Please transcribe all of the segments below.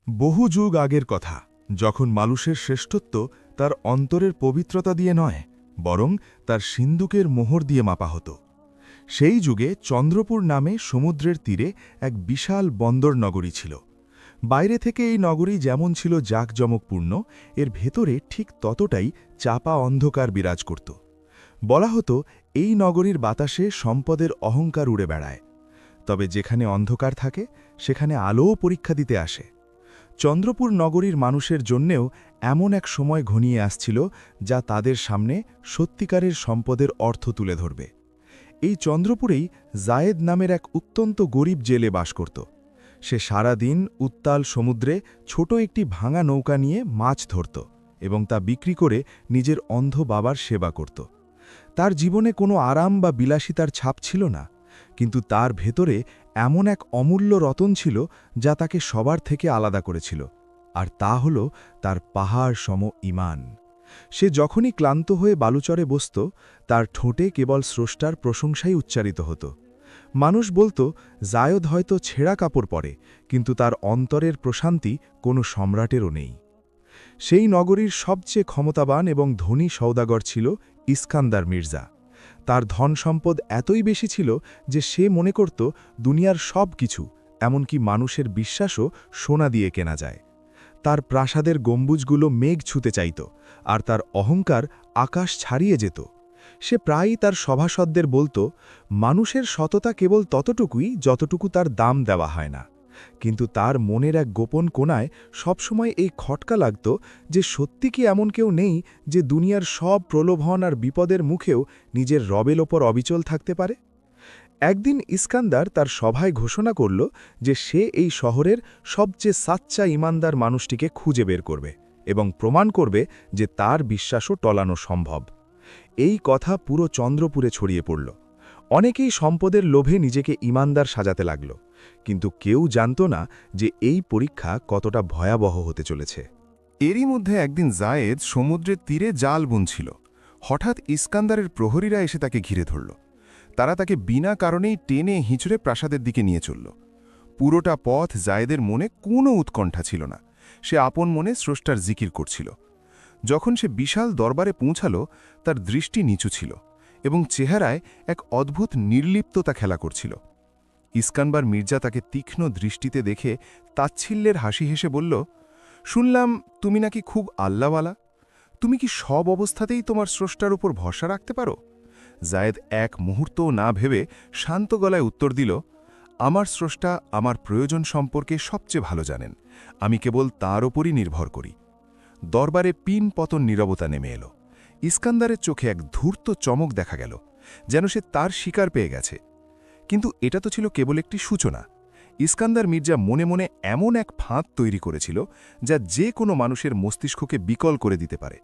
বহু যুগ আগের কথা, যখন মানুষের শ্রেষ্ঠত্ব তার অন্তরের পবিত্রতা দিয়ে নয়, বরং তার সিন্দুকের মোহর দিয়ে মাপা হতো। সেই যুগে চন্দ্রপুর নামে সমুদ্রের তীরে এক বিশাল বন্দর নগরী ছিল। বাইরে থেকে এই নগরী যেমন ছিল জাঁকজমকপূর্ণ, এর ভেতরে ঠিক ততটাই চাপা অন্ধকার বিরাজ করত। বলা হতো এই নগরীর বাতাসে সম্পদের অহংকার উড়ে বেড়ায়। তবে যেখানে অন্ধকার থাকে সেখানে আলোও পরীক্ষা দিতে আসে। চন্দ্রপুর নগরীর মানুষের জন্যেও এমন এক সময় ঘনিয়ে আসছিল যা তাদের সামনে সত্যিকারের সম্পদের অর্থ তুলে ধরবে। এই চন্দ্রপুরেই জায়েদ নামের এক অত্যন্ত গরিব জেলে বাস করত। সে সারা দিন উত্তাল সমুদ্রে ছোট একটি ভাঙা নৌকা নিয়ে মাছ ধরত এবং তা বিক্রি করে নিজের অন্ধ বাবার সেবা করত। তার জীবনে কোনো আরাম বা বিলাসিতার ছাপ ছিল না, কিন্তু তার ভেতরে এমন এক অমূল্য রতন ছিল যা তাকে সবার থেকে আলাদা করেছিল, আর তা হল তার পাহাড় সম ঈমান। সে যখনই ক্লান্ত হয়ে বালুচরে বসত, তার ঠোঁটে কেবল স্রষ্টার প্রশংসাই উচ্চারিত হতো। মানুষ বলতো জায়দ হয়তো ছেঁড়া কাপড় পরে, কিন্তু তার অন্তরের প্রশান্তি কোনো সম্রাটেরও নেই। সেই নগরীর সবচেয়ে ক্ষমতাবান এবং ধনী সওদাগর ছিল ইস্কান্দার মির্জা। তার ধন সম্পদ এতই বেশি ছিল যে সে মনে করত দুনিয়ার সব কিছু, এমনকি মানুষের বিশ্বাসও সোনা দিয়ে কেনা যায়। তার প্রাসাদের গম্বুজগুলো মেঘ ছুঁতে চাইত, আর তার অহংকার আকাশ ছাড়িয়ে যেত। সে প্রায়ই তার সভাসদদের বলত, মানুষের সততা কেবল ততটুকুই যতটুকু তার দাম দেওয়া হয় না। কিন্তু তার মনের এক গোপন কোণায় সবসময় এই খটকা লাগত যে সত্যি কি এমন কেউ নেই যে দুনিয়ার সব প্রলোভন আর বিপদের মুখেও নিজের রবের ওপর অবিচল থাকতে পারে। একদিন ইস্কান্দার তার সভায় ঘোষণা করল যে সে এই শহরের সবচেয়ে সাচ্চা ইমানদার মানুষটিকে খুঁজে বের করবে এবং প্রমাণ করবে যে তার বিশ্বাসও টলানো সম্ভব। এই কথা পুরো চন্দ্রপুরে ছড়িয়ে পড়ল। অনেকেই সম্পদের লোভে নিজেকে ইমানদার সাজাতে লাগল, কিন্তু কেউ জানত না যে এই পরীক্ষা কতটা ভয়াবহ হতে চলেছে। এরই মধ্যে একদিন জায়েদ সমুদ্রের তীরে জাল বুনছিল। হঠাৎ ইস্কান্দারের প্রহরীরা এসে তাকে ঘিরে ধরল। তারা তাকে বিনা কারণেই টেনে হিঁচড়ে প্রাসাদের দিকে নিয়ে চলল। পুরোটা পথ জায়েদের মনে কোনো উৎকণ্ঠা ছিল না। সে আপন মনে স্রষ্টার জিকির করছিল। যখন সে বিশাল দরবারে পৌঁছাল, তার দৃষ্টি নিচু ছিল এবং চেহারায় এক অদ্ভুত নির্লিপ্ততা খেলা করছিল। ইস্কান্দার মির্জা তাকে তীক্ষ্ণ দৃষ্টিতে দেখে তাচ্ছিল্যের হাসি হেসে বলল, শুনলাম তুমি নাকি খুব আল্লাহওয়ালা। তুমি কি সব অবস্থাতেই তোমার স্রষ্টার উপর ভরসা রাখতে পারো? জায়েদ এক মুহূর্তও না ভেবে শান্ত গলায় উত্তর দিল, আমার স্রষ্টা আমার প্রয়োজন সম্পর্কে সবচেয়ে ভালো জানেন। আমি কেবল তাঁর ওপরই নির্ভর করি। দরবারে পিন পতন নীরবতা নেমে এলো। ইস্কান্দারের চোখে এক ধূর্ত চমক দেখা গেল, যেন সে তার শিকার পেয়ে গেছে। কিন্তু এটা তো ছিল কেবল একটি সূচনা। ইস্কান্দার মির্জা মনে মনে এমন এক ফাঁদ তৈরি করেছিল যা যে কোনো মানুষের মস্তিষ্ককে বিকল করে দিতে পারে।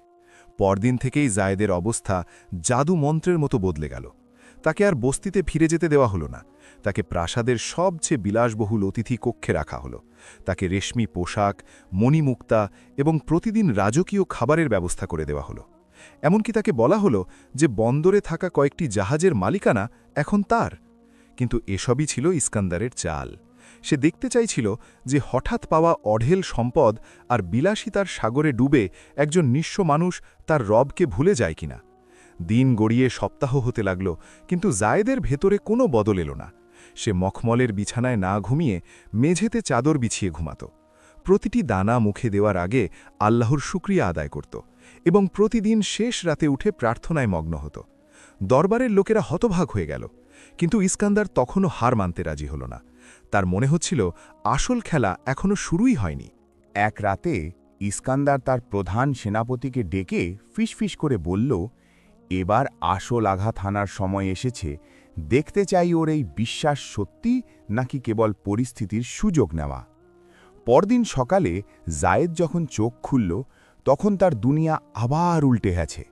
পরদিন থেকেই জায়েদের অবস্থা জাদু মন্ত্রের মতো বদলে গেল। তাকে আর বস্তিতে ফিরে যেতে দেওয়া হলো না। তাকে প্রাসাদের সবচেয়ে বিলাসবহুল অতিথি কক্ষে রাখা হলো। তাকে রেশমি পোশাক, মণিমুক্তা এবং প্রতিদিন রাজকীয় খাবারের ব্যবস্থা করে দেওয়া হলো। এমনকি তাকে বলা হলো যে বন্দরে থাকা কয়েকটি জাহাজের মালিকানা এখন তার। কিন্তু এসবই ছিল ইস্কান্দারের চাল। সে দেখতে চাইছিল যে হঠাৎ পাওয়া অঢেল সম্পদ আর বিলাসিতার সাগরে ডুবে একজন নিঃস্ব মানুষ তার রবকে ভুলে যায় কিনা। দিন গড়িয়ে সপ্তাহ হতে লাগল, কিন্তু জায়েদের ভেতরে কোনো বদল এলো না। সে মখমলের বিছানায় না ঘুমিয়ে মেঝেতে চাদর বিছিয়ে ঘুমাত। প্রতিটি দানা মুখে দেওয়ার আগে আল্লাহর শুকরিয়া আদায় করত এবং প্রতিদিন শেষ রাতে উঠে প্রার্থনায় মগ্ন হতো। দরবারের লোকেরা হতভাগ হয়ে গেল, কিন্তু ইস্কান্দার তখনও হার মানতে রাজি হল না। তার মনে হচ্ছিল আসল খেলা এখনও শুরুই হয়নি। এক রাতে ইস্কান্দার তার প্রধান সেনাপতিকে ডেকে ফিসফিস করে বলল, এবার আসল আঘাত হানার সময় এসেছে। দেখতে চাই ওর এই বিশ্বাস সত্যি নাকি কেবল পরিস্থিতির সুযোগ নেওয়া। পরদিন সকালে জায়েদ যখন চোখ খুলল, তখন তার দুনিয়া আবার উল্টে গেছে।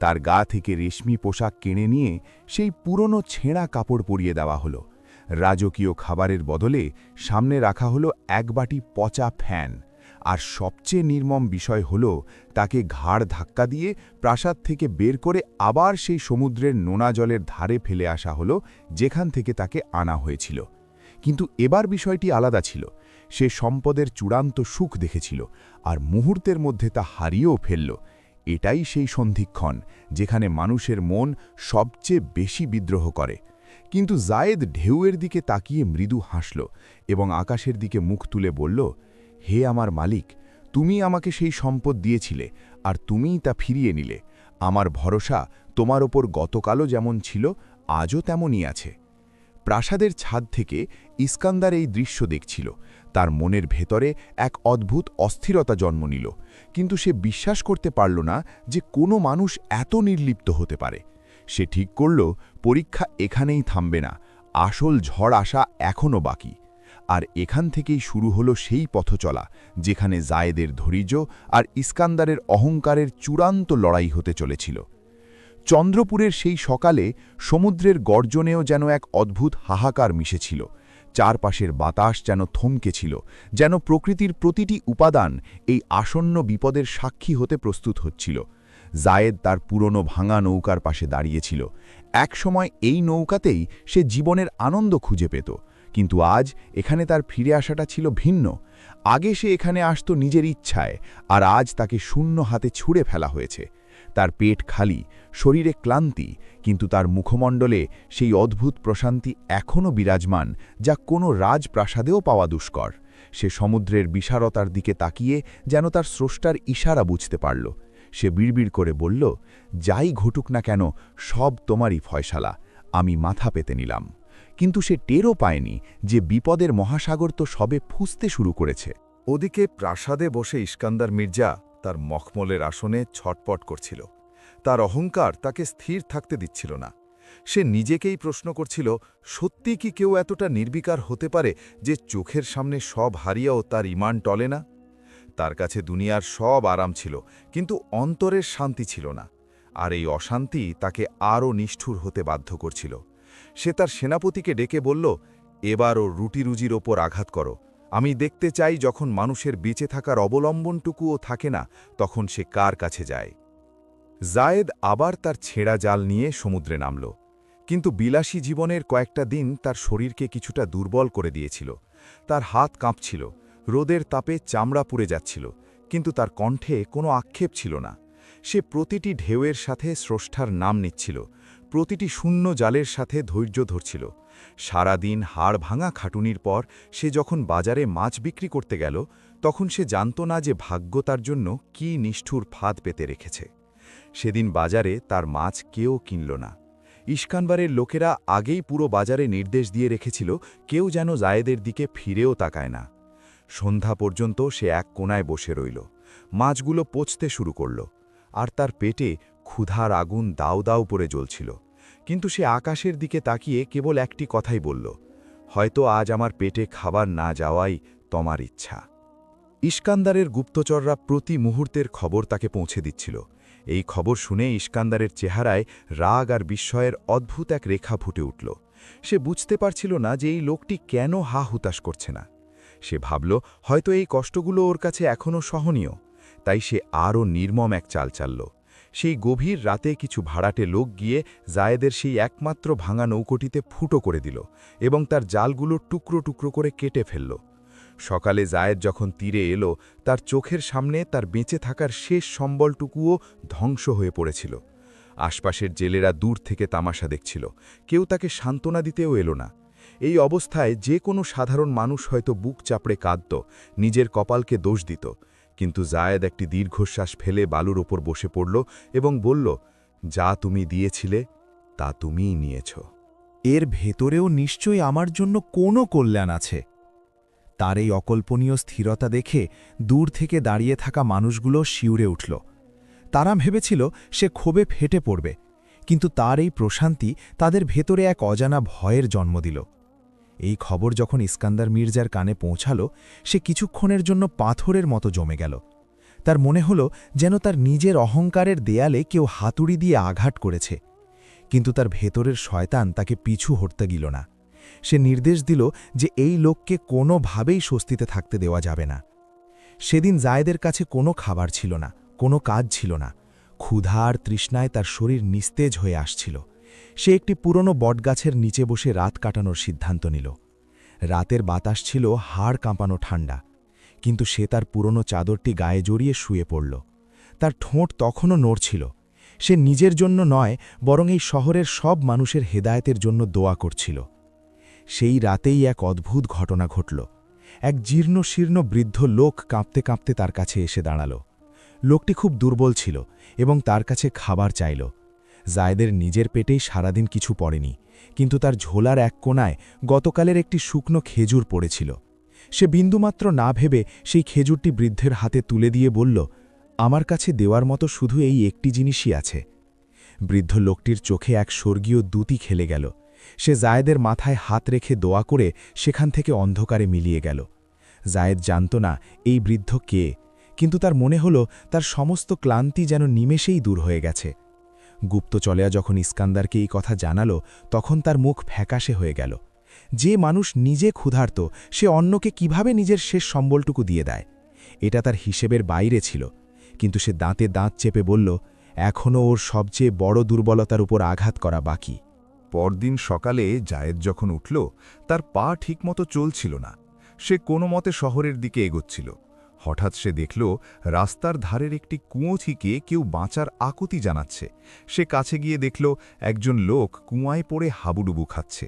তার গা থেকে রেশমি পোশাক কিনে নিয়ে সেই পুরনো ছেঁড়া কাপড় পরিয়ে দেওয়া হলো। রাজকীয় খাবারের বদলে সামনে রাখা হলো এক বাটি পচা ফ্যান। আর সবচেয়ে নির্মম বিষয় হল, তাকে ঘাড় ধাক্কা দিয়ে প্রাসাদ থেকে বের করে আবার সেই সমুদ্রের নোনা জলের ধারে ফেলে আসা হলো, যেখান থেকে তাকে আনা হয়েছিল। কিন্তু এবার বিষয়টি আলাদা ছিল। সে সম্পদের চূড়ান্ত সুখ দেখেছিল আর মুহূর্তের মধ্যে তা হারিয়েও ফেলল। এটাই সেই সন্ধিক্ষণ যেখানে মানুষের মন সবচেয়ে বেশি বিদ্রোহ করে। কিন্তু জায়েদ ঢেউয়ের দিকে তাকিয়ে মৃদু হাসল এবং আকাশের দিকে মুখ তুলে বলল, হে আমার মালিক, তুমি আমাকে সেই সম্পদ দিয়েছিলে আর তুমিই তা ফিরিয়ে নিলে। আমার ভরসা তোমার ওপর গতকালও যেমন ছিল আজও তেমনই আছে। প্রাসাদের ছাদ থেকে ইস্কান্দার এই দৃশ্য দেখছিল। তার মনের ভেতরে এক অদ্ভুত অস্থিরতা জন্ম নিল, কিন্তু সে বিশ্বাস করতে পারল না যে কোনো মানুষ এত নির্লিপ্ত হতে পারে। সে ঠিক করল পরীক্ষা এখানেই থামবে না, আসল ঝড় আসা এখনও বাকি। আর এখান থেকেই শুরু হলো সেই পথচলা যেখানে জায়েদের ধৈর্য আর ইস্কান্দারের অহংকারের চূড়ান্ত লড়াই হতে চলেছিল। চন্দ্রপুরের সেই সকালে সমুদ্রের গর্জনেও যেন এক অদ্ভুত হাহাকার মিশেছিল। চারপাশের বাতাস যেন থমকে ছিল, যেন প্রকৃতির প্রতিটি উপাদান এই আসন্ন বিপদের সাক্ষী হতে প্রস্তুত হচ্ছিল। জায়েদ তার পুরনো ভাঙা নৌকার পাশে দাঁড়িয়েছিল। একসময় এই নৌকাতেই সে জীবনের আনন্দ খুঁজে পেত, কিন্তু আজ এখানে তার ফিরে আসাটা ছিল ভিন্ন। আগে সে এখানে আসত নিজের ইচ্ছায়, আর আজ তাকে শূন্য হাতে ছুঁড়ে ফেলা হয়েছে। তার পেট খালি, শরীরে ক্লান্তি, কিন্তু তার মুখমণ্ডলে সেই অদ্ভুত প্রশান্তি এখনও বিরাজমান, যা কোনো রাজপ্রাসাদেও পাওয়া দুষ্কর। সে সমুদ্রের বিশারতার দিকে তাকিয়ে যেন তার স্রষ্টার ইশারা বুঝতে পারল। সে বিড়বিড় করে বলল, যাই ঘটুক না কেন, সব তোমারই ফয়সালা, আমি মাথা পেতে নিলাম। কিন্তু সে টেরও পায়নি যে বিপদের মহাসাগর তো সবে ফুঁসতে শুরু করেছে। ওদিকে প্রাসাদে বসে ইস্কান্দার মির্জা তার মখমলের আসনে ছটপট করছিল। তার অহংকার তাকে স্থির থাকতে দিচ্ছিল না। সে নিজেকেই প্রশ্ন করছিল, সত্যি কি কেউ এতটা নির্বিকার হতে পারে যে চোখের সামনে সব হারিয়েও তার ইমান টলে না? তার কাছে দুনিয়ার সব আরাম ছিল, কিন্তু অন্তরের শান্তি ছিল না। আর এই অশান্তি তাকে আরও নিষ্ঠুর হতে বাধ্য করছিল। সে তার সেনাপতিকে ডেকে বলল, এবারও রুটিরুজির ওপর আঘাত করো। আমি দেখতে চাই যখন মানুষের বেঁচে থাকার অবলম্বনটুকুও থাকে না, তখন সে কার কাছে যায়। জায়েদ আবার তার ছেঁড়া জাল নিয়ে সমুদ্রে নামল, কিন্তু বিলাসী জীবনের কয়েকটা দিন তার শরীরকে কিছুটা দুর্বল করে দিয়েছিল। তার হাত কাঁপছিল, রোদের তাপে চামড়া পুড়ে যাচ্ছিল, কিন্তু তার কণ্ঠে কোনো আক্ষেপ ছিল না। সে প্রতিটি ঢেউয়ের সাথে স্রষ্টার নাম নিচ্ছিল, প্রতিটি শূন্য জালের সাথে ধৈর্য ধরছিল। সারাদিন হাড় ভাঙা খাটুনির পর সে যখন বাজারে মাছ বিক্রি করতে গেল, তখন সে জানত না যে ভাগ্য তার জন্য কী নিষ্ঠুর ফাঁদ পেতে রেখেছে। সেদিন বাজারে তার মাছ কেউ কিনল না। ইস্কান্দারের লোকেরা আগেই পুরো বাজারে নির্দেশ দিয়ে রেখেছিল, কেউ যেন জায়েদের দিকে ফিরেও তাকায় না। সন্ধ্যা পর্যন্ত সে এক কোণায় বসে রইল। মাছগুলো পচতে শুরু করল, আর তার পেটে ক্ষুধার আগুন দাউ দাউ করে জ্বলছিল। কিন্তু সে আকাশের দিকে তাকিয়ে কেবল একটি কথাই বলল, হয়তো আজ আমার পেটে খাবার না যাওয়াই তোমার ইচ্ছা। ইস্কান্দারের গুপ্তচররা প্রতি মুহূর্তের খবর তাকে পৌঁছে দিচ্ছিল। এই খবর শুনে ইস্কান্দারের চেহারায় রাগ আর বিস্ময়ের অদ্ভুত এক রেখা ফুটে উঠল। সে বুঝতে পারছিল না যে এই লোকটি কেন হা হুতাশ করছে না। সে ভাবল, হয়তো এই কষ্টগুলো ওর কাছে এখনও সহনীয়। তাই সে আরও নির্মম এক চাল চালল। সেই গভীর রাতে কিছু ভাড়াটে লোক গিয়ে জায়েদের সেই একমাত্র ভাঙা নৌকোটিতে ফুটো করে দিল এবং তার জালগুলো টুকরো টুকরো করে কেটে ফেলল। সকালে জায়েদ যখন তীরে এলো, তার চোখের সামনে তার বেঁচে থাকার শেষ সম্বলটুকুও ধ্বংস হয়ে পড়েছিল। আশপাশের জেলেরা দূর থেকে তামাশা দেখছিল, কেউ তাকে সান্ত্বনা দিতেও এলো না। এই অবস্থায় যে কোনো সাধারণ মানুষ হয়তো বুক চাপড়ে কাঁদত, নিজের কপালকে দোষ দিত। কিন্তু জায়েদ একটি দীর্ঘশ্বাস ফেলে বালুর ওপর বসে পড়ল এবং বলল, যা তুমি দিয়েছিলে তা তুমিই নিয়েছ। এর ভেতরেও নিশ্চয়ই আমার জন্য কোনো কল্যাণ আছে। তার এই অকল্পনীয় স্থিরতা দেখে দূর থেকে দাঁড়িয়ে থাকা মানুষগুলো শিউরে উঠল। তারা ভেবেছিল সে ক্ষোভে ফেটে পড়বে, কিন্তু তার এই প্রশান্তি তাদের ভেতরে এক অজানা ভয়ের জন্ম দিল। এই খবর যখন ইস্কান্দার মির্জার কানে পৌঁছাল, সে কিছুক্ষণের জন্য পাথরের মতো জমে গেল। তার মনে হল যেন তার নিজের অহংকারের দেয়ালে কেউ হাতুড়ি দিয়ে আঘাত করেছে। কিন্তু তার ভেতরের শয়তান তাকে পিছু হটতে গেল না। সে নির্দেশ দিল যে এই লোককে কোনোভাবেই স্বস্তিতে থাকতে দেওয়া যাবে না। সেদিন জায়েদের কাছে কোনো খাবার ছিল না, কোনো কাজ ছিল না। ক্ষুধা আর তৃষ্ণায় তার শরীর নিস্তেজ হয়ে আসছিল। সে একটি পুরনো বটগাছের নিচে বসে রাত কাটানোর সিদ্ধান্ত নিল। রাতের বাতাস ছিল হাড় কাঁপানো ঠান্ডা, কিন্তু সে তার পুরনো চাদরটি গায়ে জড়িয়ে শুয়ে পড়ল। তার ঠোঁট তখনও নড়ছিল। সে নিজের জন্য নয়, বরং এই শহরের সব মানুষের হেদায়েতের জন্য দোয়া করছিল। সেই রাতেই এক অদ্ভুত ঘটনা ঘটল। এক জীর্ণশীর্ণ বৃদ্ধ লোক কাঁপতে কাঁপতে তার কাছে এসে দাঁড়াল। লোকটি খুব দুর্বল ছিল এবং তার কাছে খাবার চাইল। জায়েদের নিজের পেটেই সারাদিন কিছু পড়েনি, কিন্তু তার ঝোলার এক কোণায় গতকালের একটি শুকনো খেজুর পড়েছিল। সে বিন্দুমাত্র না ভেবে সেই খেজুরটি বৃদ্ধের হাতে তুলে দিয়ে বলল, আমার কাছে দেওয়ার মতো শুধু এই একটি জিনিসই আছে। বৃদ্ধ লোকটির চোখে এক স্বর্গীয় দ্যুতি খেলে গেল। সে জায়েদের মাথায় হাত রেখে দোয়া করে সেখান থেকে অন্ধকারে মিলিয়ে গেল। জায়েদ জানত না এই বৃদ্ধ কে, কিন্তু তার মনে হল তার সমস্ত ক্লান্তি যেন নিমেষেই দূর হয়ে গেছে। গুপ্তচলেয়া যখন ইস্কান্দারকে এই কথা জানাল, তখন তার মুখ ফ্যাকাশে হয়ে গেল। যে মানুষ নিজে ক্ষুধার্ত, সে অন্যকে কিভাবে নিজের শেষ সম্বলটুকু দিয়ে দেয়? এটা তার হিসেবের বাইরে ছিল, কিন্তু সে দাঁতে দাঁত চেপে বলল, এখনও ওর সবচেয়ে বড় দুর্বলতার উপর আঘাত করা বাকি। পরদিন সকালে জায়েদ যখন উঠল, তার পা ঠিকমতো চলছিল না। সে কোনো মতে শহরের দিকে এগোচ্ছিল। হঠাৎ সে দেখল রাস্তার ধারের একটি কুঁয়ো থেকে কেউ বাঁচার আকুতি জানাচ্ছে। সে কাছে গিয়ে দেখল একজন লোক কুঁয়ায় পড়ে হাবুডুবু খাচ্ছে।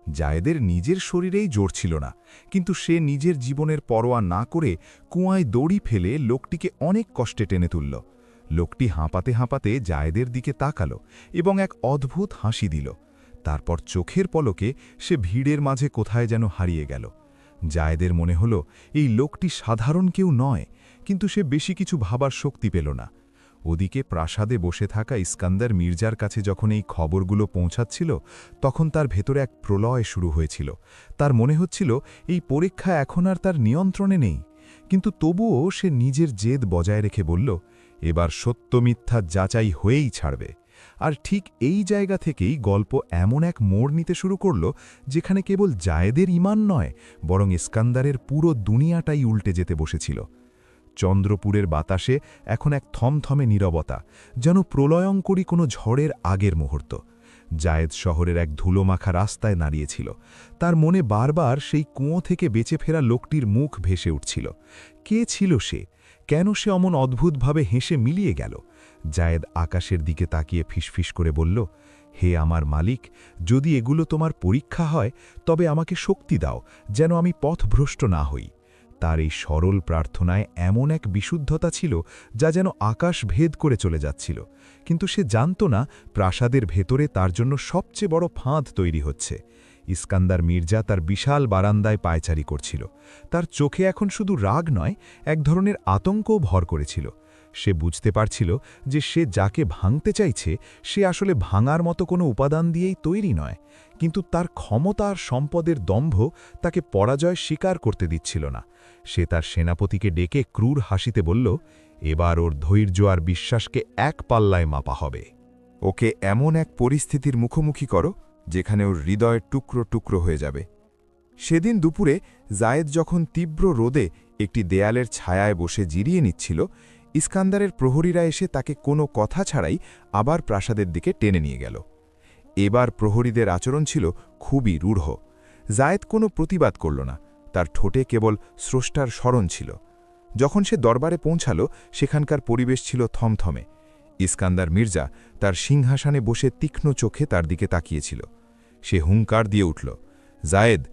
জায়েদের নিজের শরীরেই জোর ছিল না, কিন্তু সে নিজের জীবনের পরোয়া না করে কুঁয়ায় দড়ি ফেলে লোকটিকে অনেক কষ্টে টেনে তুলল। লোকটি হাঁপাতে হাঁপাতে জায়েদের দিকে তাকাল এবং এক অদ্ভুত হাসি দিল। তারপর চোখের পলকে সে ভিড়ের মাঝে কোথায় যেন হারিয়ে গেল। জায়েদের মনে হল এই লোকটি সাধারণ কেউ নয়, কিন্তু সে বেশি কিছু ভাবার শক্তি পেল না। ওদিকে প্রাসাদে বসে থাকা ইস্কান্দার মির্জার কাছে যখন এই খবরগুলো পৌঁছাচ্ছিল, তখন তার ভেতরে এক প্রলয় শুরু হয়েছিল। তার মনে হচ্ছিল এই পরীক্ষা এখন আর তার নিয়ন্ত্রণে নেই, কিন্তু তবুও সে নিজের জেদ বজায় রেখে বলল, এবার সত্য মিথ্যা যাচাই হয়েই ছাড়বে। আর ঠিক এই জায়গা থেকেই গল্প এমন এক মোড় নিতে শুরু করল, যেখানে কেবল জায়েদের ঈমান নয়, বরং ইস্কান্দারের পুরো দুনিয়াটাই উল্টে যেতে বসেছিল। চন্দ্রপুরের বাতাসে এখন এক থমথমে নীরবতা, যেন প্রলয়ঙ্করী কোনো ঝড়ের আগের মুহূর্ত। জায়েদ শহরের এক ধুলোমাখা রাস্তায় দাঁড়িয়েছিল। তার মনে বারবার সেই কুঁয়ো থেকে বেঁচে ফেরা লোকটির মুখ ভেসে উঠছিল। কে ছিল সে? কেন সে অমন অদ্ভুতভাবে হেসে মিলিয়ে গেল? জায়েদ আকাশের দিকে তাকিয়ে ফিসফিস করে বলল, হে আমার মালিক, যদি এগুলো তোমার পরীক্ষা হয়, তবে আমাকে শক্তি দাও, যেন আমি পথভ্রষ্ট না হই। তার এই সরল প্রার্থনায় এমন এক বিশুদ্ধতা ছিল, যা যেন আকাশ ভেদ করে চলে যাচ্ছিল। কিন্তু সে জানত না প্রাসাদের ভেতরে তার জন্য সবচেয়ে বড় ফাঁদ তৈরি হচ্ছে। ইস্কান্দার মির্জা তার বিশাল বারান্দায় পায়চারি করছিল। তার চোখে এখন শুধু রাগ নয়, এক ধরনের আতঙ্কও ভর করেছিল। সে বুঝতে পারছিল যে সে যাকে ভাঙতে চাইছে, সে আসলে ভাঙার মতো কোনো উপাদান দিয়েই তৈরি নয়, কিন্তু তার ক্ষমতা আর সম্পদের দম্ভ তাকে পরাজয় স্বীকার করতে দিচ্ছিল না। সে তার সেনাপতিকে ডেকে ক্রূর হাসিতে বলল, এবার ওর ধৈর্য আর বিশ্বাসকে এক পাল্লায় মাপা হবে। ওকে এমন এক পরিস্থিতির মুখোমুখি করো, যেখানে ওর হৃদয় টুকরো টুকরো হয়ে যাবে। সেদিন দুপুরে জায়েদ যখন তীব্র রোদে একটি দেয়ালের ছায়ায় বসে জিরিয়ে নিচ্ছিল, ইস্কান্দারের প্রহরীরা এসে তাকে কোনো কথা ছাড়াই আবার প্রাসাদের দিকে টেনে নিয়ে গেল। এবার প্রহরীদের আচরণ ছিল খুবই রূঢ়। জায়েদ কোনো প্রতিবাদ করল না, তার ঠোঁটে কেবল স্রষ্টার স্মরণ ছিল। যখন সে দরবারে পৌঁছাল, সেখানকার পরিবেশ ছিল থমথমে। ইস্কান্দার মির্জা তার সিংহাসনে বসে তীক্ষ্ণ চোখে তার দিকে তাকিয়েছিল। সে হুঙ্কার দিয়ে উঠল, জায়েদ,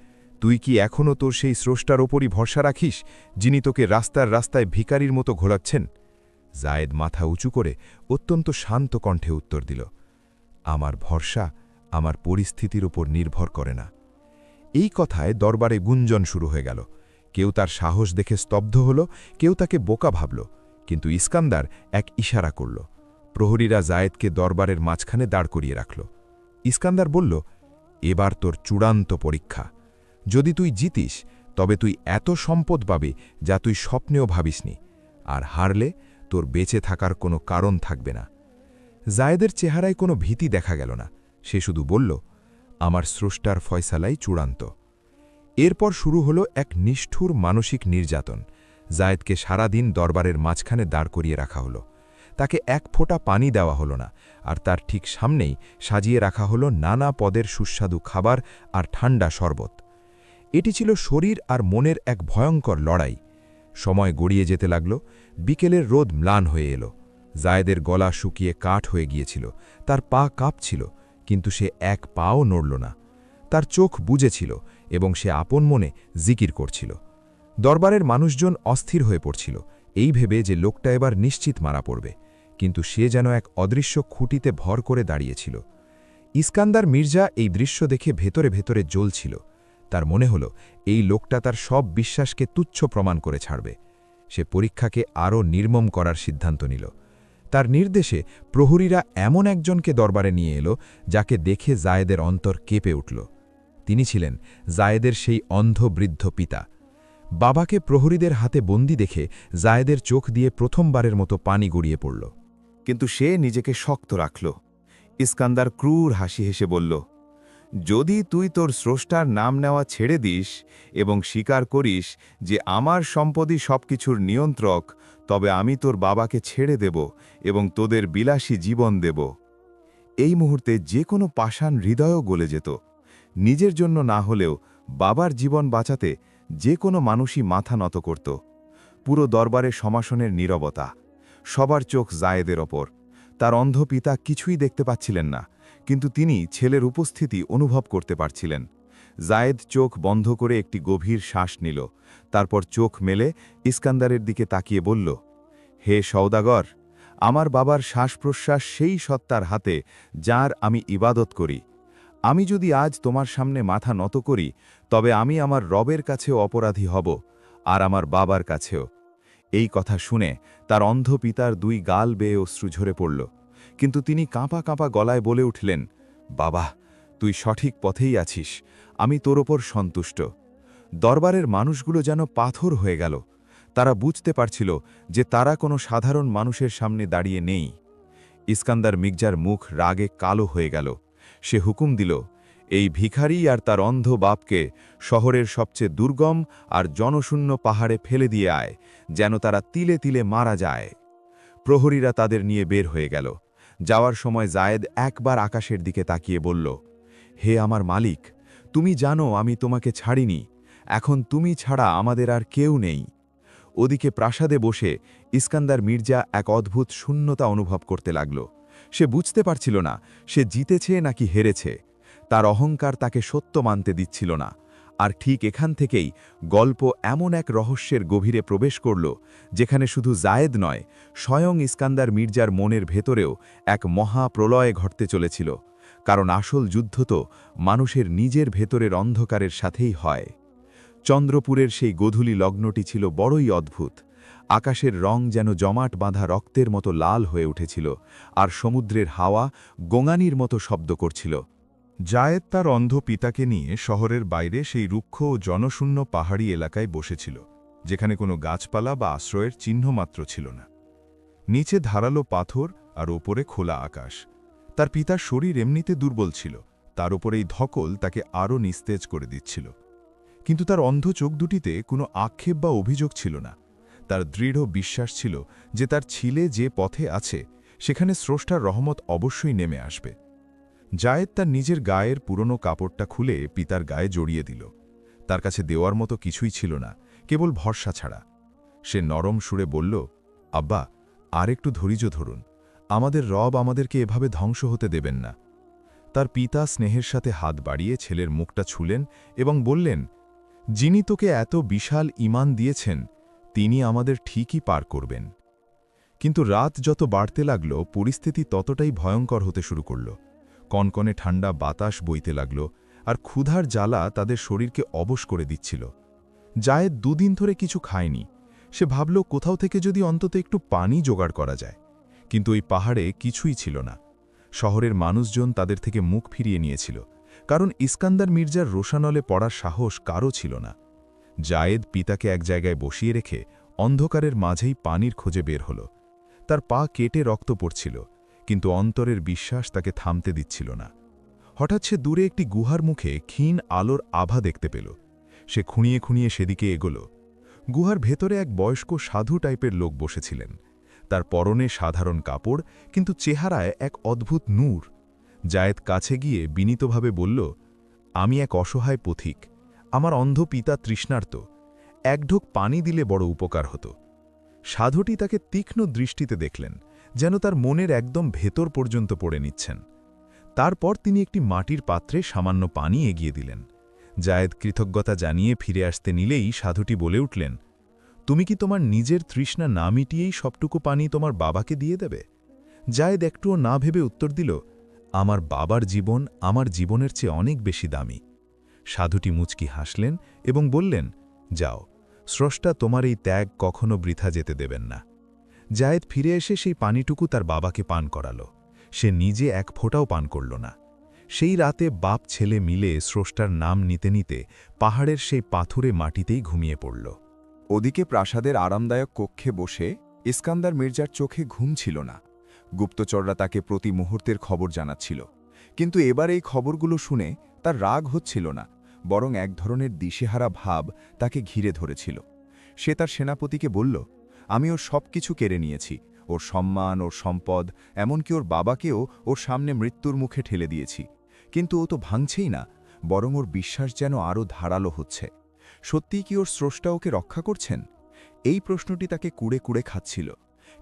তুই কি এখনও তোর সেই স্রষ্টার ওপরই ভরসা রাখিস, যিনি তোকে রাস্তার রাস্তায় ভিখারির মতো ঘোরাচ্ছেন? জায়েদ মাথা উঁচু করে অত্যন্ত শান্ত কণ্ঠে উত্তর দিল, আমার ভরসা আমার পরিস্থিতির উপর নির্ভর করে না। এই কথায় দরবারে গুঞ্জন শুরু হয়ে গেল। কেউ তার সাহস দেখে স্তব্ধ হল, কেউ তাকে বোকা ভাবল, কিন্তু ইস্কান্দার এক ইশারা করল। প্রহরীরা জায়েদকে দরবারের মাঝখানে দাঁড় করিয়ে রাখল। ইস্কান্দার বলল, এবার তোর চূড়ান্ত পরীক্ষা। যদি তুই জিতিস, তবে তুই এত সম্পদ পাবে যা তুই স্বপ্নেও ভাবিসনি, আর হারলে তোর বেঁচে থাকার কোনো কারণ থাকবে না। জায়েদের চেহারায় কোনো ভীতি দেখা গেল না। সে শুধু বলল, আমার স্রষ্টার ফয়সালাই চূড়ান্ত। এরপর শুরু হলো এক নিষ্ঠুর মানসিক নির্যাতন। জায়েদকে সারাদিন দরবারের মাঝখানে দাঁড় করিয়ে রাখা হলো। তাকে এক ফোঁটা পানি দেওয়া হলো না, আর তার ঠিক সামনেই সাজিয়ে রাখা হলো নানা পদের সুস্বাদু খাবার আর ঠান্ডা শরবত। এটি ছিল শরীর আর মনের এক ভয়ঙ্কর লড়াই। সময় গড়িয়ে যেতে লাগল, বিকেলের রোদ ম্লান হয়ে এলো। জায়েদের গলা শুকিয়ে কাঠ হয়ে গিয়েছিল, তার পা কাঁপছিল, কিন্তু সে এক পাও নড়ল না। তার চোখ বুজেছিল এবং সে আপন মনে জিকির করছিল। দরবারের মানুষজন অস্থির হয়ে পড়ছিল, এই ভেবে যে লোকটা এবার নিশ্চিত মারা পড়বে, কিন্তু সে যেন এক অদৃশ্য খুঁটিতে ভর করে দাঁড়িয়েছিল। ইস্কান্দার মির্জা এই দৃশ্য দেখে ভেতরে ভেতরে জ্বলছিল। তার মনে হল এই লোকটা তার সব বিশ্বাসকে তুচ্ছ প্রমাণ করে ছাড়বে। সে পরীক্ষাকে আরও নির্মম করার সিদ্ধান্ত নিল। তার নির্দেশে প্রহরীরা এমন একজনকে দরবারে নিয়ে এলো যাকে দেখে জায়েদের অন্তর কেঁপে উঠল। তিনি ছিলেন জায়েদের সেই অন্ধ বৃদ্ধ পিতা। বাবাকে প্রহরীদের হাতে বন্দি দেখে জায়েদের চোখ দিয়ে প্রথমবারের মতো পানি গড়িয়ে পড়ল। কিন্তু সে নিজেকে শক্ত রাখল। ইস্কান্দার ক্রূর হাসি হেসে বলল, যদি তুই তোর স্রষ্টার নাম নেওয়া ছেড়ে দিস এবং স্বীকার করিস যে আমার সম্পদই সবকিছুর নিয়ন্ত্রক, তবে আমি তোর বাবাকে ছেড়ে দেব এবং তোদের বিলাসী জীবন দেব। এই মুহূর্তে যে কোনো পাষাণ হৃদয়ও গলে যেত। নিজের জন্য না হলেও বাবার জীবন বাঁচাতে যে কোনো মানুষই মাথা নত করত। পুরো দরবারে সমাসনের নীরবতা। সবার চোখ জায়েদের ওপর। তার অন্ধ পিতা কিছুই দেখতে পাচ্ছিলেন না, কিন্তু তিনি ছেলের উপস্থিতি অনুভব করতে পারছিলেন। জায়েদ চোখ বন্ধ করে একটি গভীর শ্বাস নিল, তারপর চোখ মেলে ইস্কান্দারের দিকে তাকিয়ে বলল, হে সওদাগর, আমার বাবার শ্বাস-প্রশ্বাস সেই সত্তার হাতে যার আমি ইবাদত করি। আমি যদি আজ তোমার সামনে মাথা নত করি, তবে আমি আমার রবের কাছেও অপরাধী হব, আর আমার বাবার কাছেও। এই কথা শুনে তার অন্ধ পিতার দুই গাল বেয়ে অশ্রু ঝরে পড়ল, কিন্তু তিনি কাঁপা কাঁপা গলায় বলে উঠলেন, বাবা, তুই সঠিক পথেই আছিস, আমি তোর ওপর সন্তুষ্ট। দরবারের মানুষগুলো যেন পাথর হয়ে গেল। তারা বুঝতে পারছিল যে তারা কোনো সাধারণ মানুষের সামনে দাঁড়িয়ে নেই। ইস্কান্দার মির্জার মুখ রাগে কালো হয়ে গেল। সে হুকুম দিল, এই ভিখারি আর তার অন্ধ বাপকে শহরের সবচেয়ে দুর্গম আর জনশূন্য পাহাড়ে ফেলে দিয়ে আয়, যেন তারা তিলে তিলে মারা যায়। প্রহরীরা তাদের নিয়ে বের হয়ে গেল। যাওয়ার সময় জায়েদ একবার আকাশের দিকে তাকিয়ে বলল, হে আমার মালিক, তুমি জানো আমি তোমাকে ছাড়িনি, এখন তুমি ছাড়া আমাদের আর কেউ নেই। ওদিকে প্রাসাদে বসে ইস্কান্দার মির্জা এক অদ্ভুত শূন্যতা অনুভব করতে লাগল। সে বুঝতে পারছিল না সে জিতেছে নাকি হেরেছে। তার অহংকার তাকে সত্য মানতে দিচ্ছিল না। আর ঠিক এখান থেকেই গল্প এমন এক রহস্যের গভীরে প্রবেশ করল, যেখানে শুধু জায়েদ নয়, স্বয়ং ইস্কান্দার মির্জার মনের ভেতরেও এক মহা প্রলয় ঘটতে চলেছিল। কারণ আসল যুদ্ধ তো মানুষের নিজের ভেতরের অন্ধকারের সাথেই হয়। চন্দ্রপুরের সেই গোধূলি লগ্নটি ছিল বড়ই অদ্ভুত। আকাশের রং যেন জমাট বাঁধা রক্তের মতো লাল হয়ে উঠেছিল, আর সমুদ্রের হাওয়া গোঙানির মতো শব্দ করছিল। জায়েদ তার অন্ধ পিতাকে নিয়ে শহরের বাইরে সেই রুক্ষ ও জনশূন্য পাহাড়ি এলাকায় বসেছিল, যেখানে কোনো গাছপালা বা আশ্রয়ের চিহ্ন মাত্র ছিল না। নিচে ধারালো পাথর আর ওপরে খোলা আকাশ। তার পিতার শরীর এমনিতে দুর্বল ছিল, তার ওপরে এই ধকল তাকে আরও নিস্তেজ করে দিচ্ছিল। কিন্তু তার অন্ধ চোখ দুটিতে কোনো আক্ষেপ বা অভিযোগ ছিল না। তার দৃঢ় বিশ্বাস ছিল যে তার ছেলে যে পথে আছে সেখানে স্রষ্টার রহমত অবশ্যই নেমে আসবে। জায়েদ তার নিজের গায়ের পুরনো কাপড়টা খুলে পিতার গায়ে জড়িয়ে দিল। তার কাছে দেওয়ার মতো কিছুই ছিল না, কেবল ভরসা ছাড়া। সে নরম সুরে বলল, আব্বা, আর একটু ধৈর্য ধরুন, আমাদের রব আমাদেরকে এভাবে ধ্বংস হতে দেবেন না। তার পিতা স্নেহের সাথে হাত বাড়িয়ে ছেলের মুখটা ছুলেন এবং বললেন, যিনি তোকে এত বিশাল ঈমান দিয়েছেন তিনি আমাদের ঠিকই পার করবেন। কিন্তু রাত যত বাড়তে লাগল, পরিস্থিতি ততটাই ভয়ঙ্কর হতে শুরু করল। কনকনে ঠান্ডা বাতাস বইতে লাগল, আর ক্ষুধার জ্বালা তাদের শরীরকে অবশ করে দিচ্ছিল। জায়েদ দুদিন ধরে কিছু খায়নি। সে ভাবল কোথাও থেকে যদি অন্তত একটু পানি জোগাড় করা যায়, কিন্তু ওই পাহাড়ে কিছুই ছিল না। শহরের মানুষজন তাদের থেকে মুখ ফিরিয়ে নিয়েছিল, কারণ ইস্কান্দার মির্জার রোশানলে পড়ার সাহস কারও ছিল না। জায়েদ পিতাকে এক জায়গায় বসিয়ে রেখে অন্ধকারের মাঝেই পানির খোঁজে বের হল। তার পা কেটে রক্ত পড়ছিল, কিন্তু অন্তরের বিশ্বাস তাকে থামতে দিচ্ছিল না। হঠাৎ সে দূরে একটি গুহার মুখে ক্ষীণ আলোর আভা দেখতে পেল। সে খুঁড়িয়ে খুঁড়িয়ে সেদিকে এগোল। গুহার ভেতরে এক বয়স্ক সাধু টাইপের লোক বসেছিলেন। তার পরনে সাধারণ কাপড়, কিন্তু চেহারায় এক অদ্ভুত নূর। জায়েদ কাছে গিয়ে বিনীতভাবে বলল, আমি এক অসহায় পথিক, আমার অন্ধ পিতা তৃষ্ণার্ত, এক ঢোক পানি দিলে বড় উপকার হতো। সাধুটি তাকে তীক্ষ্ণ দৃষ্টিতে দেখলেন, যেন তার মনের একদম ভেতর পর্যন্ত পড়ে নিচ্ছেন। তারপর তিনি একটি মাটির পাত্রে সামান্য পানি এগিয়ে দিলেন। জায়েদ কৃতজ্ঞতা জানিয়ে ফিরে আসতে নিলেই সাধুটি বলে উঠলেন, তুমি কি তোমার নিজের তৃষ্ণা না মিটিয়েই সবটুকু পানি তোমার বাবাকে দিয়ে দেবে? জায়েদ একটুও না ভেবে উত্তর দিল, আমার বাবার জীবন আমার জীবনের চেয়ে অনেক বেশি দামি। সাধুটি মুচকি হাসলেন এবং বললেন, যাও, স্রষ্টা তোমার এই ত্যাগ কখনো বৃথা যেতে দেবেন না। জায়েদ ফিরে এসে সেই পানিটুকু তার বাবাকে পান করাল। সে নিজে এক ফোঁটাও পান করল না। সেই রাতে বাপ ছেলে মিলে স্রষ্টার নাম নিতে নিতে পাহাড়ের সেই পাথুরে মাটিতেই ঘুমিয়ে পড়ল। ওদিকে প্রাসাদের আরামদায়ক কক্ষে বসে ইস্কান্দার মির্জার চোখে ঘুম ছিল না। গুপ্তচররা তাকে প্রতি মুহূর্তের খবর জানাচ্ছিল, কিন্তু এবার এই খবরগুলো শুনে তার রাগ হচ্ছিল না, বরং এক ধরনের দিশেহারা ভাব তাকে ঘিরে ধরেছিল। সে তার সেনাপতিকে বলল, আমি ওর সব কিছু কেড়ে নিয়েছি, ওর সম্মান, ওর সম্পদ, এমনকি ওর বাবাকেও ওর সামনে মৃত্যুর মুখে ঠেলে দিয়েছি, কিন্তু ও তো ভাঙছেই না, বরং ওর বিশ্বাস যেন আরও ধারালো হচ্ছে। সত্যিই কি ওর স্রষ্টা ওকে রক্ষা করছেন? এই প্রশ্নটি তাকে কুড়ে কুড়ে খাচ্ছিল,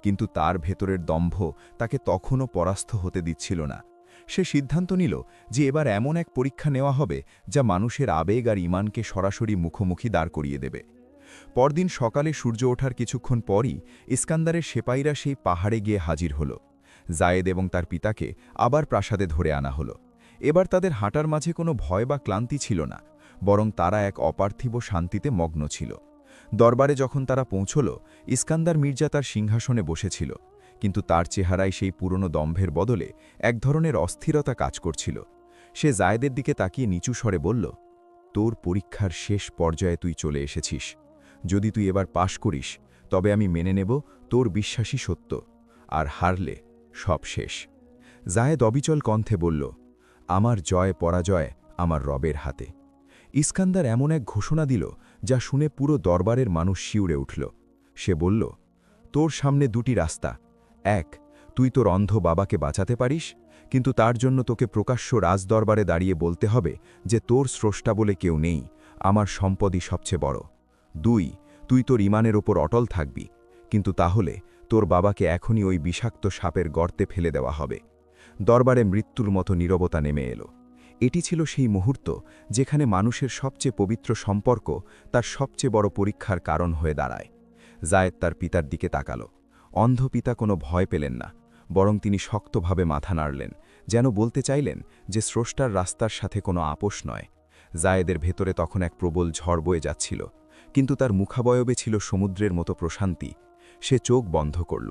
কিন্তু তার ভেতরের দম্ভ তাকে তখনও পরাস্ত হতে দিচ্ছিল না। সে সিদ্ধান্ত নিল যে এবার এমন এক পরীক্ষা নেওয়া হবে যা মানুষের আবেগ আর ইমানকে সরাসরি মুখোমুখি দাঁড় করিয়ে দেবে। পরদিন সকালে সূর্য ওঠার কিছুক্ষণ পরই ইস্কান্দারের সেপাইরা সেই পাহাড়ে গিয়ে হাজির হল। জায়েদ এবং তার পিতাকে আবার প্রাসাদে ধরে আনা হল। এবার তাদের হাঁটার মাঝে কোনো ভয় বা ক্লান্তি ছিল না, বরং তারা এক অপার্থিব শান্তিতে মগ্ন ছিল। দরবারে যখন তারা পৌঁছল, ইস্কান্দার মির্জা তার সিংহাসনে বসেছিল, কিন্তু তার চেহারায় সেই পুরনো দম্ভের বদলে এক ধরনের অস্থিরতা কাজ করছিল। সে জায়েদের দিকে তাকিয়ে নিচু স্বরে বলল, তোর পরীক্ষার শেষ পর্যায়ে তুই চলে এসেছিস। যদি তুই এবার পাশ করিস, তবে আমি মেনে নেব তোর বিশ্বাসই সত্য, আর হারলে সব শেষ। জায়েদ অবিচল কণ্ঠে বলল, আমার জয় পরাজয় আমার রবের হাতে। ইস্কান্দার এমন এক ঘোষণা দিল যা শুনে পুরো দরবারের মানুষ শিউরে উঠল। সে বলল, তোর সামনে দুটি রাস্তা। এক, তুই তোর অন্ধ বাবাকে বাঁচাতে পারিস, কিন্তু তার জন্য তোকে প্রকাশ্য রাজদরবারে দাঁড়িয়ে বলতে হবে যে তোর স্রষ্টা বলে কেউ নেই, আমার সম্পদই সবচেয়ে বড়। দুই, তুই তোর ইমানের ওপর অটল থাকবি, কিন্তু তাহলে তোর বাবাকে এখনই ওই বিষাক্ত সাপের গর্তে ফেলে দেওয়া হবে। দরবারে মৃত্যুর মতো নীরবতা নেমে এলো। এটি ছিল সেই মুহূর্ত যেখানে মানুষের সবচেয়ে পবিত্র সম্পর্ক তার সবচেয়ে বড় পরীক্ষার কারণ হয়ে দাঁড়ায়। জায়েদ তার পিতার দিকে তাকালো। অন্ধ পিতা কোনো ভয় পেলেন না, বরং তিনি শক্তভাবে মাথা নাড়লেন, যেন বলতে চাইলেন যে স্রষ্টার রাস্তার সাথে কোনো আপোষ নয়। জায়েদের ভেতরে তখন এক প্রবল ঝড় বয়ে যাচ্ছিল, কিন্তু তার মুখাবয়বে ছিল সমুদ্রের মতো প্রশান্তি। সে চোখ বন্ধ করল,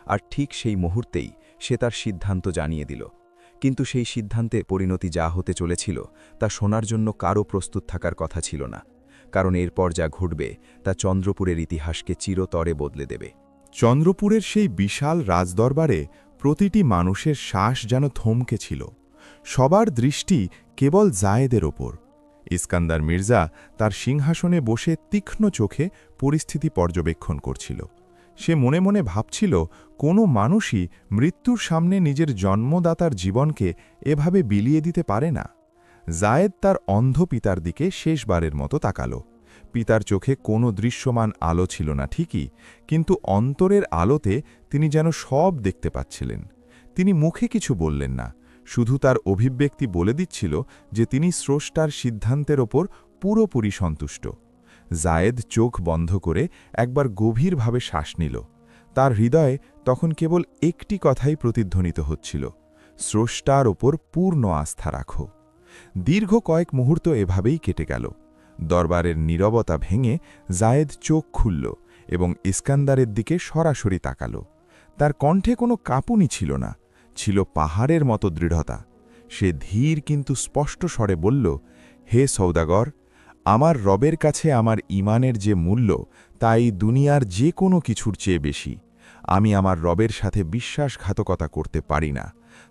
আর ঠিক সেই মুহূর্তেই সে তার সিদ্ধান্ত জানিয়ে দিল। কিন্তু সেই সিদ্ধান্তে পরিণতি যা হতে চলেছিল তা শোনার জন্য কারও প্রস্তুত থাকার কথা ছিল না, কারণ এরপর যা ঘটবে তা চন্দ্রপুরের ইতিহাসকে চিরতরে বদলে দেবে। চন্দ্রপুরের সেই বিশাল রাজদরবারে প্রতিটি মানুষের শ্বাস যেন থমকে ছিল। সবার দৃষ্টি কেবল জায়েদের ওপর। ইস্কান্দার মির্জা তার সিংহাসনে বসে তীক্ষ্ণ চোখে পরিস্থিতি পর্যবেক্ষণ করছিল। সে মনে মনে ভাবছিল, কোনো মানুষই মৃত্যুর সামনে নিজের জন্মদাতার জীবনকে এভাবে বিলিয়ে দিতে পারে না। জায়েদ তার অন্ধ পিতার দিকে শেষবারের মতো তাকালো। পিতার চোখে কোনো দৃশ্যমান আলো ছিল না ঠিকই, কিন্তু অন্তরের আলোতে তিনি যেন সব দেখতে পাচ্ছিলেন। তিনি মুখে কিছু বললেন না, শুধু তার অভিব্যক্তি বলে দিচ্ছিল যে তিনি স্রষ্টার সিদ্ধান্তের ওপর পুরোপুরি সন্তুষ্ট। জায়েদ চোখ বন্ধ করে একবার গভীরভাবে শ্বাস নিল। তার হৃদয়ে তখন কেবল একটি কথাই প্রতিধ্বনিত হচ্ছিল, স্রষ্টার ওপর পূর্ণ আস্থা রাখো। দীর্ঘ কয়েক মুহূর্ত এভাবেই কেটে গেল। দরবারের নীরবতা ভেঙে জায়েদ চোখ খুলল এবং ইস্কান্দারের দিকে সরাসরি তাকাল। তার কণ্ঠে কোনো কাঁপুনি ছিল না, ছিল পাহাড়ের মতো দৃঢ়তা। সে ধীর কিন্তু স্পষ্ট স্বরে বলল, হে সৌদাগর, আমার রবের কাছে আমার ইমানের যে মূল্য তা এই দুনিয়ার যে কোনো কিছুর চেয়ে বেশি। আমি আমার রবের সাথে বিশ্বাসঘাতকতা করতে পারি না।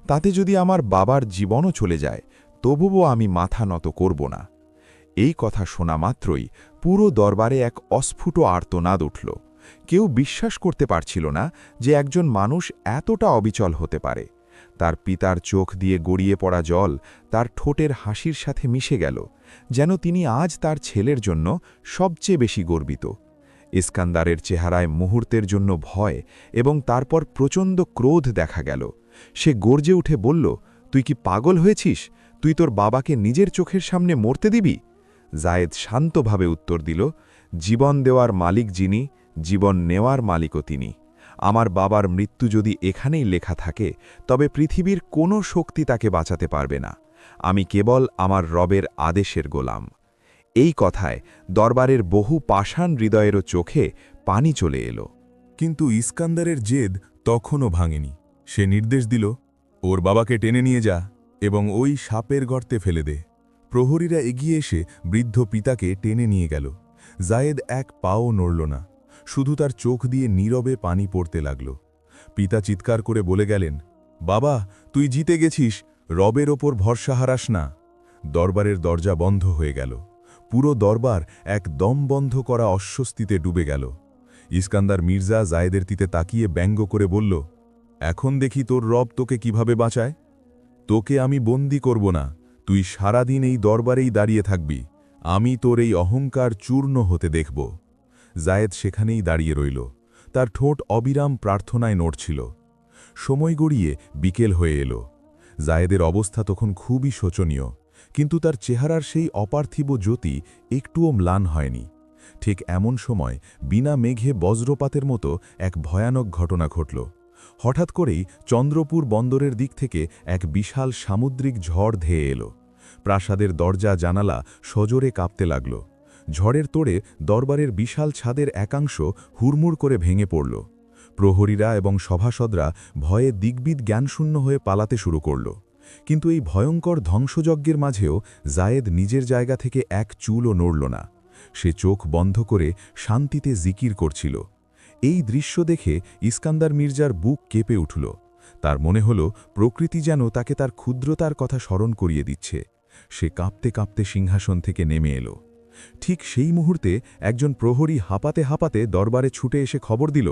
তাতে যদি আমার বাবার জীবনও চলে যায়, তবুও আমি মাথা নত করব না। এই কথা শোনা মাত্রই পুরো দরবারে এক অস্ফুট আর্তনাদ উঠল। কেউ বিশ্বাস করতে পারছিল না যে একজন মানুষ এতটা অবিচল হতে পারে। তার পিতার চোখ দিয়ে গড়িয়ে পড়া জল তার ঠোঁটের হাসির সাথে মিশে গেল যেন তিনি আজ তার ছেলের জন্য সবচেয়ে বেশি গর্বিত। ইস্কান্দারের চেহারায় মুহূর্তের জন্য ভয় এবং তারপর প্রচণ্ড ক্রোধ দেখা গেল। সে গর্জে উঠে বলল, তুই কি পাগল হয়েছিস? তুই তোর বাবাকে নিজের চোখের সামনে মরতে দিবি? জায়েদ শান্তভাবে উত্তর দিল, জীবন দেওয়ার মালিক যিনি, জীবন নেওয়ার মালিকও তিনি। আমার বাবার মৃত্যু যদি এখানেই লেখা থাকে, তবে পৃথিবীর কোনো শক্তি তাকে বাঁচাতে পারবে না। আমি কেবল আমার রবের আদেশের গোলাম। এই কথায় দরবারের বহু পাষাণ হৃদয়েরও চোখে পানি চলে এলো। কিন্তু ইস্কান্দারের জেদ তখনও ভাঙেনি। সে নির্দেশ দিল, ওর বাবাকে টেনে নিয়ে যা এবং ওই সাপের গর্তে ফেলে দে। প্রহরীরা এগিয়ে এসে বৃদ্ধ পিতাকে টেনে নিয়ে গেল। জায়েদ এক পাও নড়ল না, শুধু তার চোখ দিয়ে নীরবে পানি পড়তে লাগল। পিতা চিৎকার করে বলে গেলেন, বাবা, তুই জিতে গেছিস, রবের ওপর ভরসা হারাস না। দরবারের দরজা বন্ধ হয়ে গেল। পুরো দরবার এক দম বন্ধ করা অস্বস্তিতে ডুবে গেল। ইস্কান্দার মির্জা জায়েদের দিকে তাকিয়ে ব্যঙ্গ করে বলল, এখন দেখি তোর রব তোকে কিভাবে বাঁচায়। তোকে আমি বন্দি করব না, তুই সারাদিন এই দরবারেই দাঁড়িয়ে থাকবি। আমি তোর এই অহংকার চূর্ণ হতে দেখব। জায়েদ সেখানেই দাঁড়িয়ে রইল, তার ঠোঁট অবিরাম প্রার্থনায় নড়ছিল। সময় গড়িয়ে বিকেল হয়ে এলো। জায়েদের অবস্থা তখন খুবই শোচনীয়, কিন্তু তার চেহারার সেই অপার্থিব জ্যোতি একটুও ম্লান হয়নি। ঠিক এমন সময় বিনা মেঘে বজ্রপাতের মতো এক ভয়ানক ঘটনা ঘটল। হঠাৎ করেই চন্দ্রপুর বন্দরের দিক থেকে এক বিশাল সামুদ্রিক ঝড় ধেয়ে এলো। প্রাসাদের দরজা জানালা সজোরে কাঁপতে লাগল। ঝড়ের তোড়ে দরবারের বিশাল ছাদের একাংশ হুড়মুড় করে ভেঙে পড়ল। প্রহরীরা এবং সভাসদরা ভয়ে দিগ্বিদ জ্ঞানশূন্য হয়ে পালাতে শুরু করল। কিন্তু এই ভয়ঙ্কর ধ্বংসযজ্ঞের মাঝেও জায়েদ নিজের জায়গা থেকে এক চুলও নড়ল না। সে চোখ বন্ধ করে শান্তিতে জিকির করছিল। এই দৃশ্য দেখে ইস্কান্দার মির্জার বুক কেঁপে উঠল। তার মনে হল প্রকৃতি যেন তাকে তার ক্ষুদ্রতার কথা স্মরণ করিয়ে দিচ্ছে। সে কাঁপতে কাঁপতে সিংহাসন থেকে নেমে এলো। ঠিক সেই মুহূর্তে একজন প্রহরী হাঁপাতে হাঁপাতে দরবারে ছুটে এসে খবর দিল,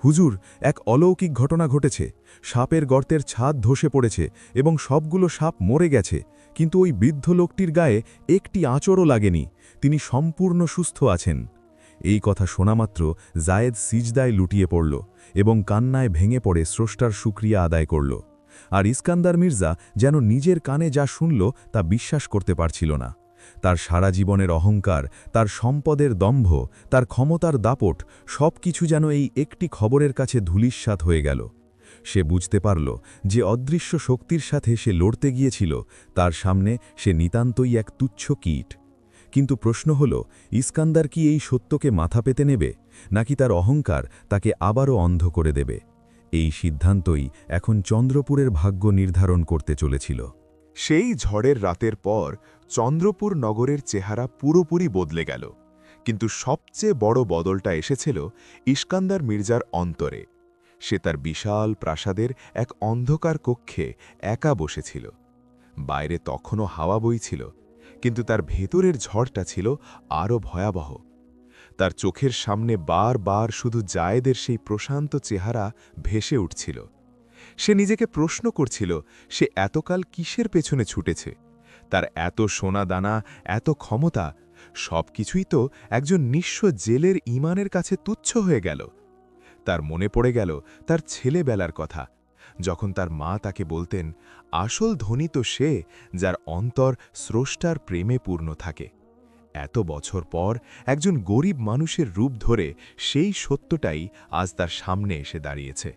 হুজুর, এক অলৌকিক ঘটনা ঘটেছে। সাপের গর্তের ছাদ ধসে পড়েছে এবং সবগুলো সাপ মরে গেছে, কিন্তু ওই বৃদ্ধ লোকটির গায়ে একটি আঁচড়ও লাগেনি। তিনি সম্পূর্ণ সুস্থ আছেন। এই কথা শোনামাত্র জায়েদ সিজদায় লুটিয়ে পড়ল এবং কান্নায় ভেঙে পড়ে স্রষ্টার শুকরিয়া আদায় করল। আর ইস্কান্দার মির্জা যেন নিজের কানে যা শুনল তা বিশ্বাস করতে পারছিল না। তার সারা জীবনের অহংকার, তার সম্পদের দম্ভ, তার ক্ষমতার দাপট সব কিছু যেন এই একটি খবরের কাছে ধূলিস্যাৎ হয়ে গেল। সে বুঝতে পারল যে অদৃশ্য শক্তির সাথে সে লড়তে গিয়েছিল, তার সামনে সে নিতান্তই এক তুচ্ছ কীট। কিন্তু প্রশ্ন হল, ইস্কান্দার কি এই সত্যকে মাথা পেতে নেবে, নাকি তার অহংকার তাকে আবারও অন্ধ করে দেবে? এই সিদ্ধান্তই এখন চন্দ্রপুরের ভাগ্য নির্ধারণ করতে চলেছিল। সেই ঝড়ের রাতের পর চন্দ্রপুর নগরের চেহারা পুরোপুরি বদলে গেল। কিন্তু সবচেয়ে বড় বদলটা এসেছিল ইস্কান্দার মির্জার অন্তরে। সে তার বিশাল প্রাসাদের এক অন্ধকার কক্ষে একা বসেছিল। বাইরে তখনও হাওয়া বইছিল, কিন্তু তার ভেতরের ঝড়টা ছিল আরও ভয়াবহ। তার চোখের সামনে বারবার শুধু জায়েদের সেই প্রশান্ত চেহারা ভেসে উঠছিল। সে নিজেকে প্রশ্ন করছিল, সে এতকাল কিসের পেছনে ছুটেছে? তার এত সোনা দানা, এত ক্ষমতা, সবকিছুই তো একজন নিঃস্ব জেলের ঈমানের কাছে তুচ্ছ হয়ে গেল। তার মনে পড়ে গেল তার ছেলেবেলার কথা, যখন তার মা তাকে বলতেন, আসল ধনী তো সে যার অন্তর স্রষ্টার প্রেমে পূর্ণ থাকে। এত বছর পর একজন গরিব মানুষের রূপ ধরে সেই সত্যটাই আজ তার সামনে এসে দাঁড়িয়েছে।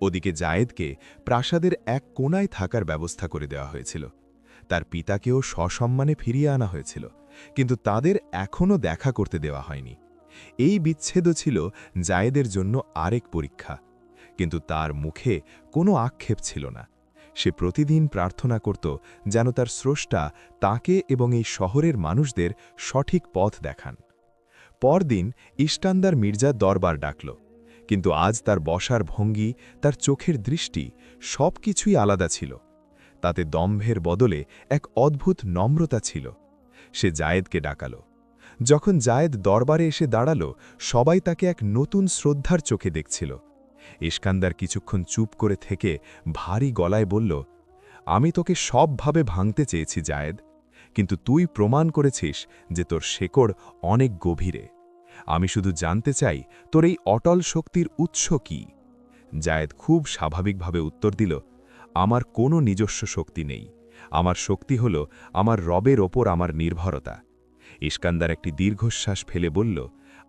ওদিকে জায়েদকে প্রাসাদের এক কোণায় থাকার ব্যবস্থা করে দেওয়া হয়েছিল। তার পিতাকেও সসম্মানে ফিরিয়ে আনা হয়েছিল, কিন্তু তাদের এখনও দেখা করতে দেওয়া হয়নি। এই বিচ্ছেদও ছিল জায়েদের জন্য আরেক পরীক্ষা, কিন্তু তার মুখে কোনো আক্ষেপ ছিল না। সে প্রতিদিন প্রার্থনা করত যেন তার স্রষ্টা তাকে এবং এই শহরের মানুষদের সঠিক পথ দেখান। পরদিন ইস্কান্দার মির্জা দরবার ডাকল, কিন্তু আজ তার বসার ভঙ্গি, তার চোখের দৃষ্টি সবকিছুই আলাদা ছিল। তাতে দম্ভের বদলে এক অদ্ভুত নম্রতা ছিল। সে জায়েদকে ডাকাল। যখন জায়েদ দরবারে এসে দাঁড়াল, সবাই তাকে এক নতুন শ্রদ্ধার চোখে দেখছিল। ইস্কান্দার কিছুক্ষণ চুপ করে থেকে ভারী গলায় বলল, আমি তোকে সবভাবে ভাঙতে চেয়েছি জায়েদ, কিন্তু তুই প্রমাণ করেছিস যে তোর শেকড় অনেক গভীরে। আমি শুধু জানতে চাই তোর এই অটল শক্তির উৎস কি। জায়েদ খুব স্বাভাবিকভাবে উত্তর দিল, আমার কোনো নিজস্ব শক্তি নেই। আমার শক্তি হল আমার রবের ওপর আমার নির্ভরতা। ইস্কান্দার একটি দীর্ঘশ্বাস ফেলে বলল,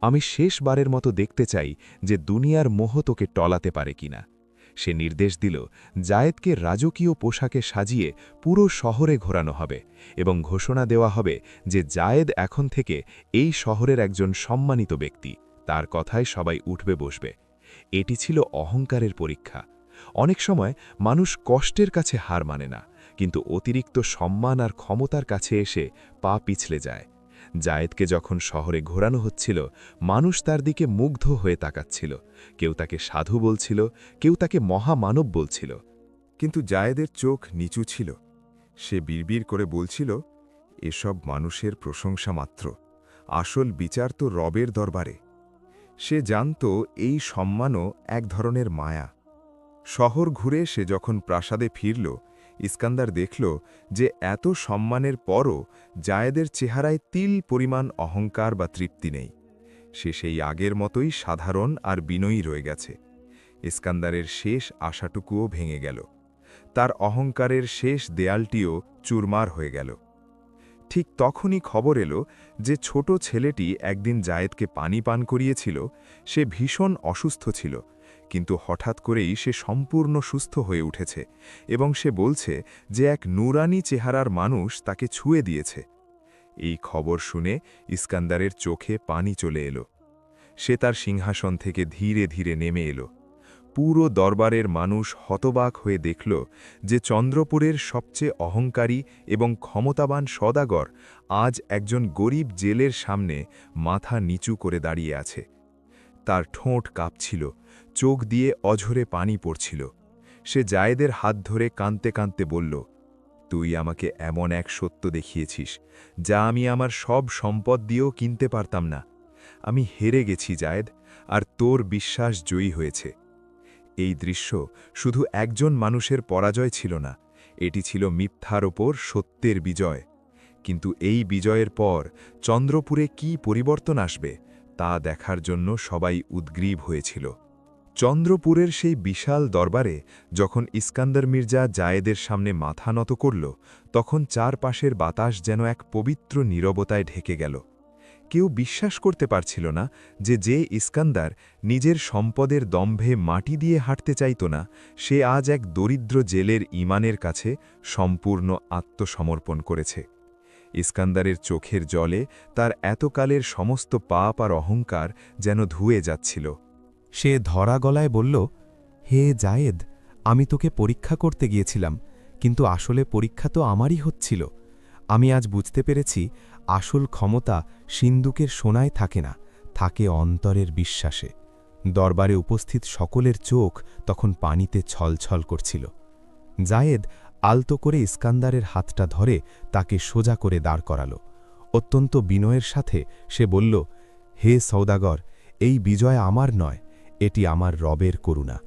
আমি শেষবারের মতো দেখতে চাই যে দুনিয়ার মোহ তোকে টলাতে পারে কিনা। সে নির্দেশ দিল, জায়েদকে রাজকীয় পোশাকে সাজিয়ে পুরো শহরে ঘোরানো হবে এবং ঘোষণা দেওয়া হবে যে জায়েদ এখন থেকে এই শহরের একজন সম্মানিত ব্যক্তি, তার কথায় সবাই উঠবে বসবে। এটি ছিল অহংকারের পরীক্ষা। অনেক সময় মানুষ কষ্টের কাছে হার মানে না, কিন্তু অতিরিক্ত সম্মান আর ক্ষমতার কাছে এসে পা পিছলে যায়। জায়েদকে যখন শহরে ঘোরানো হচ্ছিল, মানুষ তার দিকে মুগ্ধ হয়ে তাকাচ্ছিল। কেউ তাকে সাধু বলছিল, কেউ তাকে মহামানব বলছিল। কিন্তু জায়েদের চোখ নিচু ছিল। সে বিড়বিড় করে বলছিল, এসব মানুষের প্রশংসা মাত্র, আসল বিচার তো রবের দরবারে। সে জানত এই সম্মানও এক ধরনের মায়া। শহর ঘুরে সে যখন প্রাসাদে ফিরল, ইস্কান্দার দেখল যে এত সম্মানের পরও জায়েদের চেহারায় তিল পরিমাণ অহংকার বা তৃপ্তি নেই। সে সেই আগের মতোই সাধারণ আর বিনয়ী রয়ে গেছে। ইস্কান্দারের শেষ আশাটুকুও ভেঙে গেল। তার অহংকারের শেষ দেয়ালটিও চুরমার হয়ে গেল। ঠিক তখনই খবর এলো যে ছোট ছেলেটি একদিন জায়েদকে পানি পান করিয়েছিল। সে ভীষণ অসুস্থ ছিল, কিন্তু হঠাৎ করেই সে সম্পূর্ণ সুস্থ হয়ে উঠেছে এবং সে বলছে যে এক নুরানি চেহারার মানুষ তাকে ছুঁয়ে দিয়েছে। এই খবর শুনে ইস্কান্দারের চোখে পানি চলে এলো। সে তার সিংহাসন থেকে ধীরে ধীরে নেমে এলো। পুরো দরবারের মানুষ হতবাক হয়ে দেখল যে চন্দ্রপুরের সবচেয়ে অহংকারী এবং ক্ষমতাবান সওদাগর আজ একজন গরিব জেলের সামনে মাথা নিচু করে দাঁড়িয়ে আছে। তার ঠোঁট কাঁপছিল, চোখ দিয়ে অঝরে পানি পড়ছিল। সে জায়েদের হাত ধরে কাঁদতে কাঁদতে বলল, তুই আমাকে এমন এক সত্য দেখিয়েছিস যা আমি আমার সব সম্পদ দিয়েও কিনতে পারতাম না। আমি হেরে গেছি জায়েদ, আর তোর বিশ্বাস জয়ী হয়েছে। এই দৃশ্য শুধু একজন মানুষের পরাজয় ছিল না, এটি ছিল মিথ্যার ওপর সত্যের বিজয়। কিন্তু এই বিজয়ের পর চন্দ্রপুরে কি পরিবর্তন আসবে তা দেখার জন্য সবাই উদ্গ্রীব হয়েছিল। চন্দ্রপুরের সেই বিশাল দরবারে যখন ইস্কান্দার মির্জা জায়েদের সামনে মাথা নত করল, তখন চারপাশের বাতাস যেন এক পবিত্র নীরবতায় ঢেকে গেল। কেউ বিশ্বাস করতে পারছিল না যে ইস্কান্দার নিজের সম্পদের দম্ভে মাটি দিয়ে হাঁটতে চাইত না, সে আজ এক দরিদ্র জেলের ঈমানের কাছে সম্পূর্ণ আত্মসমর্পণ করেছে। ইস্কান্দারের চোখের জলে তার এতকালের সমস্ত পাপ আর অহংকার যেন ধুয়ে যাচ্ছিল। সে ধরা গলায় বলল, হে জায়েদ, আমি তোকে পরীক্ষা করতে গিয়েছিলাম, কিন্তু আসলে পরীক্ষা তো আমারই হচ্ছিল। আমি আজ বুঝতে পেরেছি আসল ক্ষমতা সিন্দুকের সোনায় থাকে না, থাকে অন্তরের বিশ্বাসে। দরবারে উপস্থিত সকলের চোখ তখন পানিতে ছলছল করছিল। জায়েদ আলতো করে ইস্কান্দারের হাতটা ধরে তাকে সোজা করে দাঁড় করাল। অত্যন্ত বিনয়ের সাথে সে বলল, হে সওদাগর, এই বিজয় আমার নয়, এটি আমার রবের করুণা।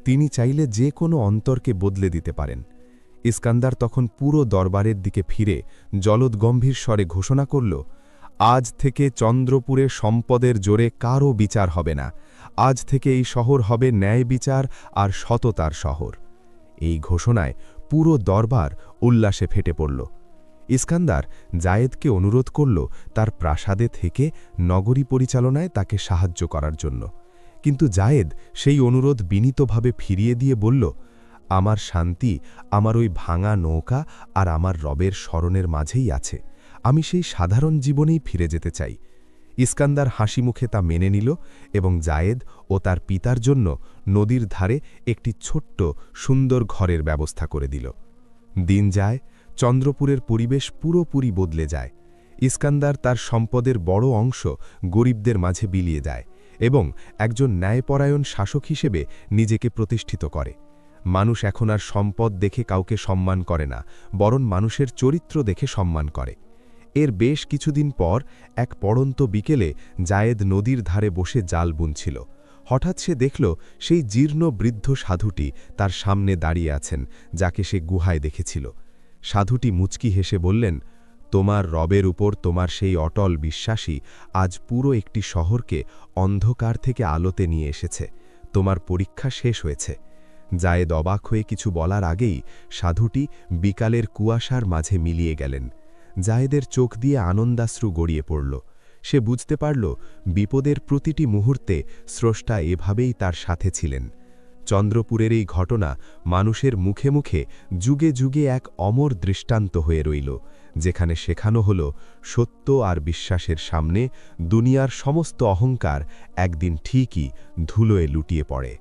তিনি চাইলে যে কোনো অন্তরকে বদলে দিতে পারেন। ইস্কান্দার তখন পুরো দরবারের দিকে ফিরে জলদগম্ভীর স্বরে ঘোষণা করল, আজ থেকে চন্দ্রপুরে সম্পদের জোরে কারও বিচার হবে না। আজ থেকে এই শহর হবে ন্যায় বিচার আর সততার শহর। এই ঘোষণায় পুরো দরবার উল্লাসে ফেটে পড়ল। ইস্কান্দার জায়েদকে অনুরোধ করল তার প্রাসাদে থেকে নগরী পরিচালনায় তাকে সাহায্য করার জন্য, কিন্তু জায়েদ সেই অনুরোধ বিনীতভাবে ফিরিয়ে দিয়ে বলল, আমার শান্তি আমার ওই ভাঙা নৌকা আর আমার রবের স্মরণের মাঝেই আছে। আমি সেই সাধারণ জীবনেই ফিরে যেতে চাই। ইস্কান্দার হাসি মুখে তা মেনে নিল এবং জায়েদ ও তার পিতার জন্য নদীর ধারে একটি ছোট্ট সুন্দর ঘরের ব্যবস্থা করে দিল। দিন যায়, চন্দ্রপুরের পরিবেশ পুরোপুরি বদলে যায়। ইস্কান্দার তার সম্পদের বড় অংশ গরিবদের মাঝে বিলিয়ে দেয় এবং একজন ন্যায়পরায়ণ শাসক হিসেবে নিজেকে প্রতিষ্ঠিত করে। মানুষ এখন আর সম্পদ দেখে কাউকে সম্মান করে না, বরং মানুষের চরিত্র দেখে সম্মান করে। এর বেশ কিছুদিন পর এক পড়ন্ত বিকেলে জায়েদ নদীর ধারে বসে জাল বুনছিল। হঠাৎ সে দেখল সেই জীর্ণ বৃদ্ধ সাধুটি তার সামনে দাঁড়িয়ে আছেন, যাকে সে গুহায় দেখেছিল। সাধুটি মুচকি হেসে বললেন, তোমার রবের উপর তোমার সেই অটল বিশ্বাসী আজ পুরো একটি শহরকে অন্ধকার থেকে আলোতে নিয়ে এসেছে। তোমার পরীক্ষা শেষ হয়েছে। জায়েদ অবাক হয়ে কিছু বলার আগেই সাধুটি বিকালের কুয়াশার মাঝে মিলিয়ে গেলেন। জায়েদের চোখ দিয়ে আনন্দাশ্রু গড়িয়ে পড়ল। সে বুঝতে পারল বিপদের প্রতিটি মুহূর্তে স্রষ্টা এভাবেই তার সাথে ছিলেন। চন্দ্রপুরের এই ঘটনা মানুষের মুখে মুখে যুগে যুগে এক অমর দৃষ্টান্ত হয়ে রইল, যেখানে শেখানো হল সত্য আর বিশ্বাসের সামনে দুনিয়ার সমস্ত অহংকার একদিন ঠিকই ধুলোয় লুটিয়ে পড়ে।